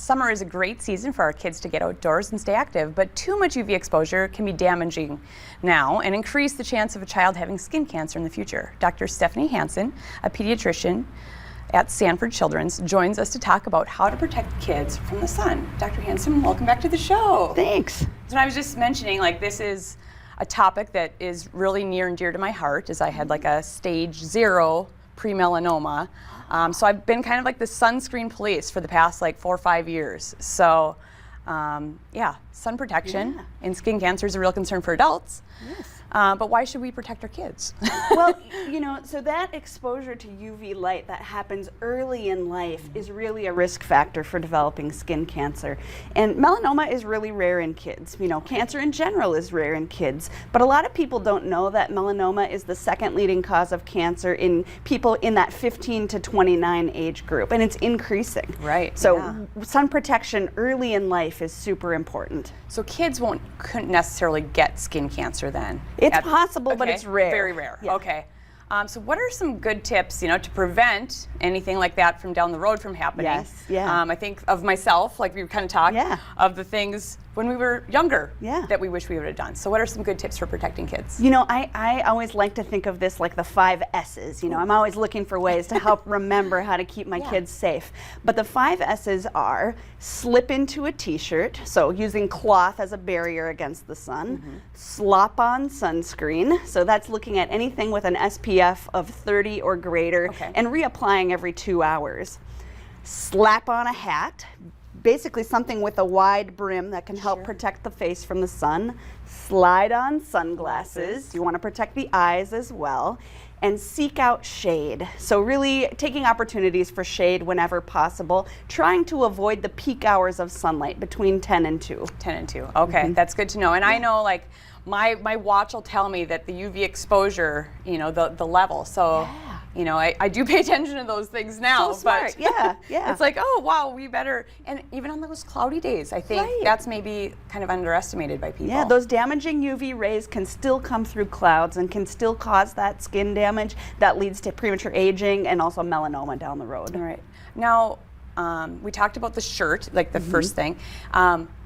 summer is a great season for our kids to get outdoors and stay active, but too much UV exposure can be damaging now and increase the chance of a child having skin cancer in the future. Dr. Stephanie Hansen, a pediatrician at Sanford Children's, joins us to talk about how to protect kids from the sun. Dr. Hansen, welcome back to the show. Thanks. So I was just mentioning, like, this is a topic that is really near and dear to my heart, as I had like a stage 0 pre-melanoma. So I've been kind of like the sunscreen police for the past like 4 or 5 years. So yeah, sun protection and skin cancer is a real concern for adults. Yes. But why should we protect our kids? Well, you know, so that exposure to UV light that happens early in life is really a risk factor for developing skin cancer. And melanoma is really rare in kids. You know, cancer in general is rare in kids. But a lot of people don't know that melanoma is the second leading cause of cancer in people in that 15 to 29 age group. And it's increasing. Right. So sun protection early in life is super important. So kids couldn't necessarily get skin cancer then? It's possible, but it's rare. Very rare. Yeah. Okay. So what are some good tips, you know, to prevent anything like that from down the road from happening? Yes, yeah. I think of myself, like we kind of talked, of the things when we were younger that we wish we would have done. So what are some good tips for protecting kids? You know, I always like to think of this like the 5 S's. You know, I'm always looking for ways to help remember how to keep my kids safe. But the 5 S's are slip into a t-shirt, so using cloth as a barrier against the sun, slop on sunscreen, so that's looking at anything with an SPF of 30 or greater, and reapplying every 2 hours. Slap on a hat, basically something with a wide brim that can help protect the face from the sun. Slide on sunglasses. You want to protect the eyes as well. And seek out shade. So really taking opportunities for shade whenever possible, trying to avoid the peak hours of sunlight between 10 and 2. 10 and 2. Okay, that's good to know. And I know, like, my watch will tell me that the UV exposure, you know, the level. So, you know, I do pay attention to those things now. So smart. But it's like, oh, wow, we better. And even on those cloudy days, I think that's maybe kind of underestimated by people. Yeah, those damaging UV rays can still come through clouds and can still cause that skin damage that leads to premature aging and also melanoma down the road. All right. Now, we talked about the shirt, like the first thing.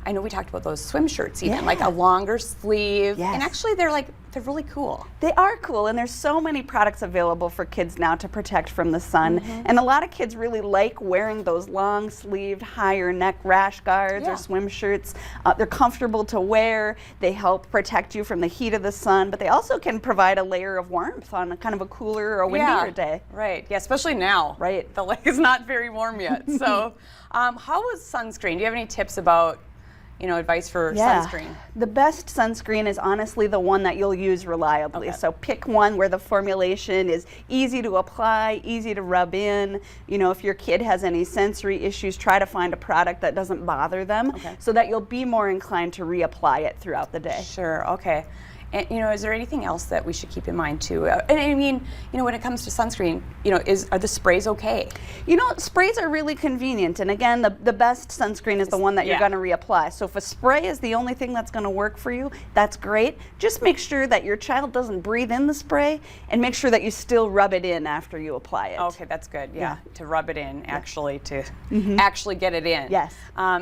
I know we talked about those swim shirts even, like a longer sleeve. And actually they're really cool. They are cool, and there's so many products available for kids now to protect from the sun. And a lot of kids really like wearing those long sleeved, higher neck rash guards or swim shirts. They're comfortable to wear. They help protect you from the heat of the sun, but they also can provide a layer of warmth on a kind of a cooler or windier day. Right, yeah, especially now. Right. The lake is not very warm yet. So how is sunscreen? Do you have any tips about, you know, advice for sunscreen? The best sunscreen is honestly the one that you'll use reliably. So pick one where the formulation is easy to apply, easy to rub in. You know, if your kid has any sensory issues, try to find a product that doesn't bother them so that you'll be more inclined to reapply it throughout the day. Sure, okay. And, you know, is there anything else that we should keep in mind too? And I mean, you know, when it comes to sunscreen, you know, are the sprays okay? You know, sprays are really convenient. And again, the best sunscreen is the one that you're going to reapply. So if a spray is the only thing that's going to work for you, that's great. Just make sure that your child doesn't breathe in the spray, and make sure that you still rub it in after you apply it. Okay, that's good. Yeah, to rub it in, actually, to actually get it in. Yes.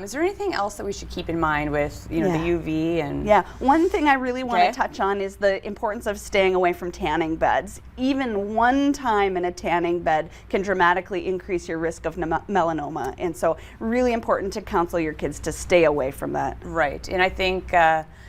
Is there anything else that we should keep in mind with, you know, the UV and? Yeah, one thing I really want to touch on is the importance of staying away from tanning beds. Even one time in a tanning bed can dramatically increase your risk of melanoma, and so really important to counsel your kids to stay away from that. Right, and I think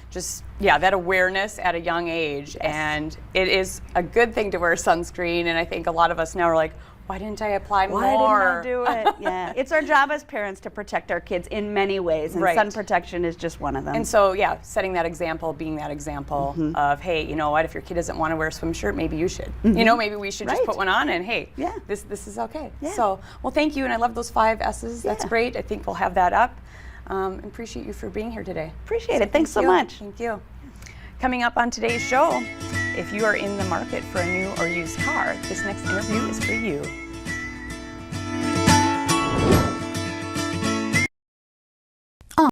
just that awareness at a young age, and it is a good thing to wear sunscreen, and I think a lot of us now are like, why didn't I apply more? Why didn't I do it? Yeah, it's our job as parents to protect our kids in many ways, and sun protection is just one of them. And so, setting that example, being that example of, hey, you know what, if your kid doesn't want to wear a swim shirt, maybe you should. You know, maybe we should just put one on and, hey, this is okay. So, well, thank you, and I love those 5 S's. That's great. I think we'll have that up. Appreciate you for being here today. Appreciate it. Thanks so much. Thank you. Coming up on today's show, if you are in the market for a new or used car, this next interview is for you.